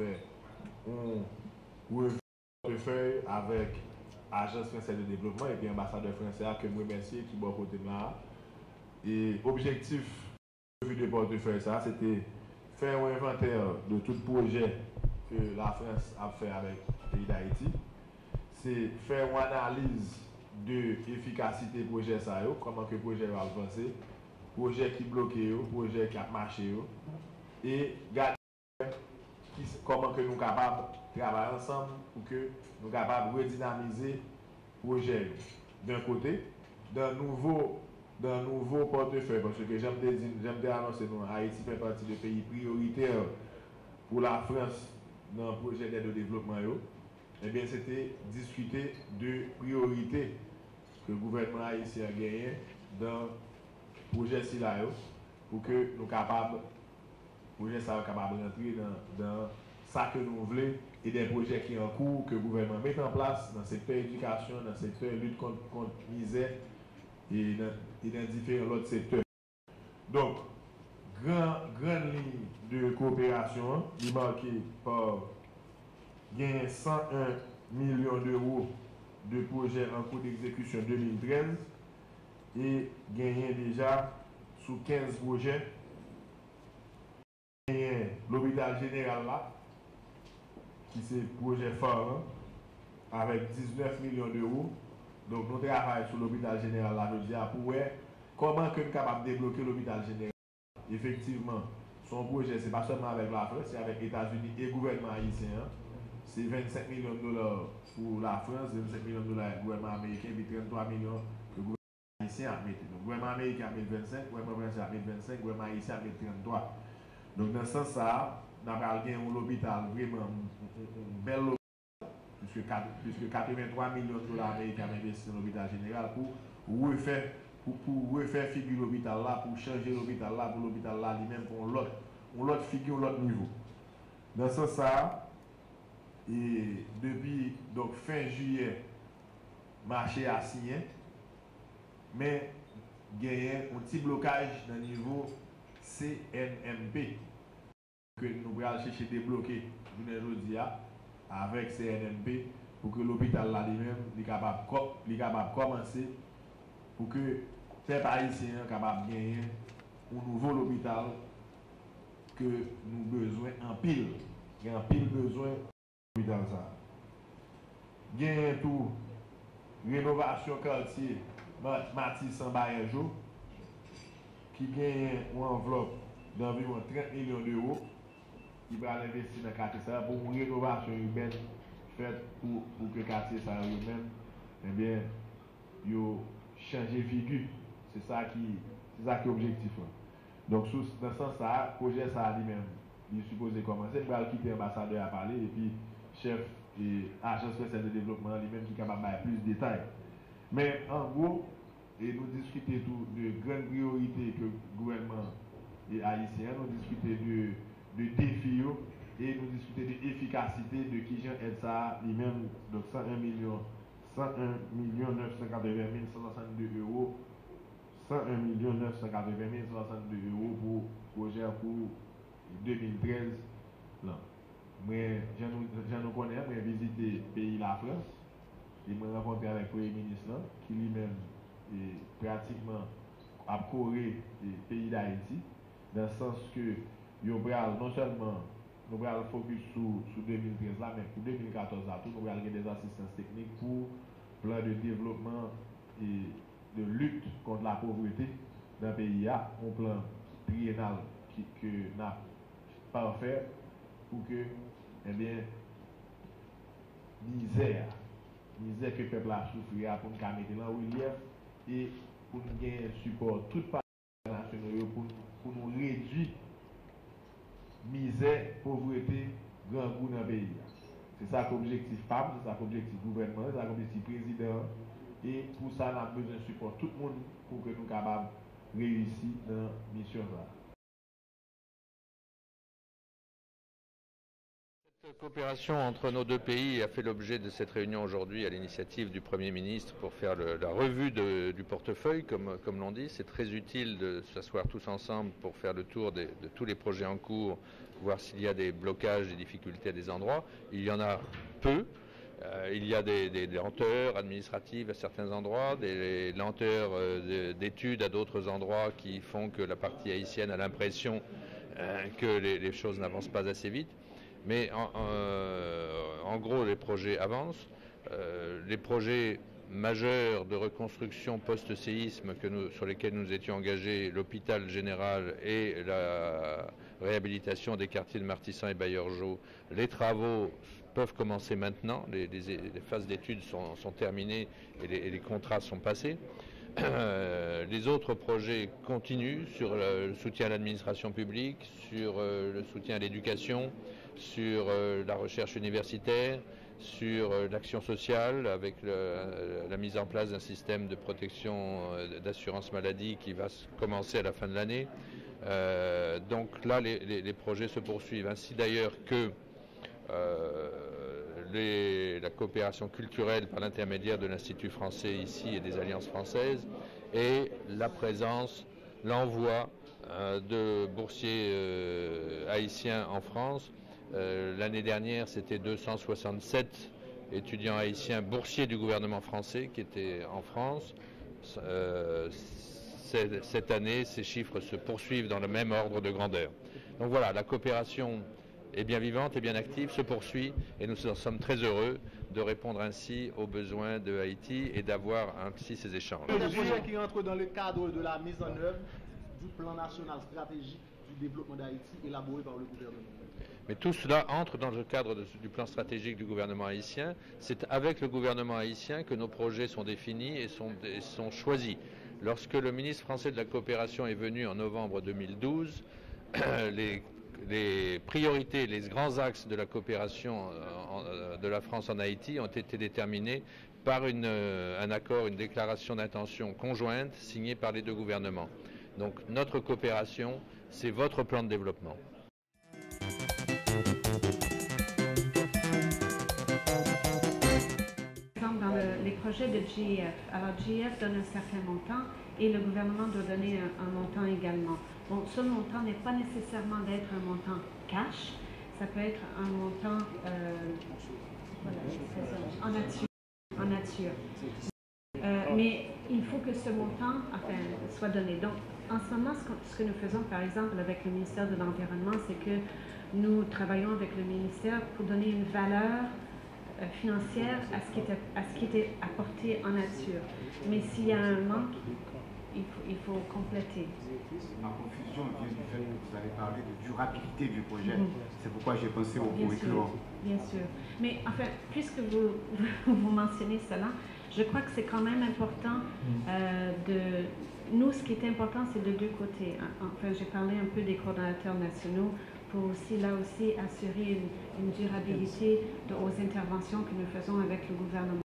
fait un portefeuille avec Agence française de développement et puis ambassadeur français que je remercie qui est côté là. Et objectif de portefeuille, ça, c'était faire un inventaire de tout projet que la France a fait avec le pays d'Haïti. C'est faire une analyse de l'efficacité du projet, comment que le projet va avancer, projet qui bloqué, projet qui a marché, et regarder comment que nous sommes capables de travailler ensemble pour que nous sommes capables de redynamiser le projet d'un côté, d'un nouveau portefeuille, parce que j'aime annoncer que Haïti fait partie des pays prioritaires pour la France dans le projet d'aide au développement. Eh bien, c'était discuter de priorités que le gouvernement haïtien a gagné dans le projet SILA pour que nous capables projet ça capable d'entrer dans ça que nous voulons et des projets qui sont en cours que le gouvernement met en place dans le secteur éducation, dans le secteur lutte contre misère et dans différents autres secteurs. Donc, grande ligne de coopération, est marquée par 101 millions d'euros de projets en cours d'exécution 2013 et gagné déjà sous 15 projets. L'hôpital général là, qui c'est le projet phare, avec 19 millions d'euros. Donc nous travaillons sur l'hôpital général là, je dis, pour voir comment nous sommes capables de débloquer l'hôpital général. Effectivement, son projet, ce n'est pas seulement avec la France, c'est avec les États-Unis et le gouvernement haïtien. C'est 25 millions de dollars pour la France, 25 millions de dollars pour le gouvernement américain, et 33 millions que le gouvernement haïtien a mis. Donc le gouvernement américain a mis 25, le gouvernement français a mis 25, le gouvernement haïtien a mis 33. Donc dans ce sens, nous avons un hôpital, vraiment un bel hôpital, puisque 83 millions de dollars américains ont investi dans l'hôpital général pour refaire figure l'hôpital là, pour changer l'hôpital là, pour l'hôpital là lui-même, pour l'autre figure, l'autre niveau. Dans ce sens, et depuis donc, fin juillet, le marché a signé, mais il y a un petit blocage dans le niveau CNMP que nous allons chercher à débloquer aujourd'hui avec CNMP pour que l'hôpital là lui-même soit capable de commencer pour que ces Haïtiens soient capables de gagner un nouveau hôpital que nous avons besoin en pile. Il y a un pile besoin de l'hôpital ça. Il y a tout rénovation quartier Matisse en Bayejo qui gagne une enveloppe d'environ 30 millions d'euros qui va investir dans le quartier ça pour une rénovation urbaine faite pour que le quartier ça lui-même eh bien changer figure. C'est ça qui est l'objectif. Donc dans ce sens ça, le projet ça lui-même il est supposé commencer. Il va quitter l'ambassadeur à parler et puis chef et agence française de développement lui-même qui est capable de faire plus de détails. Mais en gros, et nous discuter de grandes priorités que le gouvernement haïtien, nous discuter de défis et nous discuter de l'efficacité de qui j'en aide ça lui-même, donc 101 millions 980 162 euros, 101 millions 980 162 euros pour projet pour 2013. Là. Moi, j'en connais, j'ai visité le pays la France. Et me rencontré avec le Premier ministre qui lui-même est pratiquement a coré le pays d'Haïti, dans le sens que non seulement nous allons focus sur 2013 là, mais pour 2014 là, nous allons des assistances techniques pour plan de développement et de lutte contre la pauvreté dans le pays, un plan triennal que n'a pas fait pour que, eh bien, misère que le peuple a souffert pour nous mettre dans le relief et pour nous gagner un support tout partenaires nationaux pour nous réduire misère, pauvreté, grand goût dans le pays. C'est ça l'objectif PAM, c'est ça l'objectif gouvernement, c'est ça l'objectif président. Et pour ça, on a besoin de support tout le monde pour que nous soyons capables de réussir dans la mission. Cette coopération entre nos deux pays a fait l'objet de cette réunion aujourd'hui à l'initiative du Premier ministre pour faire la revue du portefeuille, comme l'on dit. C'est très utile de s'asseoir tous ensemble pour faire le tour de tous les projets en cours voir s'il y a des blocages, des difficultés à des endroits. Il y en a peu. Il y a des lenteurs administratives à certains endroits, des lenteurs d'études à d'autres endroits qui font que la partie haïtienne a l'impression que les choses n'avancent pas assez vite. Mais en gros, les projets avancent. Les projets majeurs de reconstruction post-séisme sur lesquels nous étions engagés, l'hôpital général et la réhabilitation des quartiers de Martissan et Baillargeau, les travaux peuvent commencer maintenant. Les phases d'études sont terminées et les contrats sont passés. Les autres projets continuent sur le soutien à l'administration publique, sur le soutien à l'éducation, sur la recherche universitaire, sur l'action sociale avec la mise en place d'un système de protection d'assurance maladie qui va commencer à la fin de l'année. Donc là, les projets se poursuivent. Ainsi d'ailleurs que la coopération culturelle par l'intermédiaire de l'Institut français ici et des alliances françaises et la présence, l'envoi de boursiers haïtiens en France. L'année dernière, c'était 267 étudiants haïtiens boursiers du gouvernement français qui étaient en France. Cette année, ces chiffres se poursuivent dans le même ordre de grandeur. Donc voilà, la coopération est bien vivante et bien active, se poursuit et nous sommes très heureux de répondre ainsi aux besoins de Haïti et d'avoir ainsi ces échanges. Des projets qui rentrent dans le cadre de la mise en œuvre du plan national stratégique du développement d'Haïti élaboré par le gouvernement. Mais tout cela entre dans le cadre du plan stratégique du gouvernement haïtien. C'est avec le gouvernement haïtien que nos projets sont définis et sont choisis. Lorsque le ministre français de la coopération est venu en novembre 2012, les priorités, les grands axes de la coopération de la France en Haïti ont été déterminés par un accord, une déclaration d'intention conjointe signée par les deux gouvernements. Donc notre coopération, c'est votre plan de développement. Dans les projets de GIF, alors GIF donne un certain montant et le gouvernement doit donner un montant également. Bon, ce montant n'est pas nécessairement d'être un montant cash, ça peut être un montant en nature. Mais il faut que ce montant soit donné. Donc, en ce moment, ce que nous faisons, par exemple, avec le ministère de l'Environnement, c'est que nous travaillons avec le ministère pour donner une valeur financière à ce qui était apporté en nature. Mais s'il y a un manque, il faut compléter. Ma confusion vient du fait que vous avez parlé de durabilité du projet. C'est pourquoi j'ai pensé au curriculum. Bien sûr. Mais enfin, puisque vous mentionnez cela, je crois que c'est quand même important Nous, ce qui est important, c'est de deux côtés. Enfin, j'ai parlé un peu des coordonnateurs nationaux pour aussi, là aussi, assurer une durabilité aux interventions que nous faisons avec le gouvernement.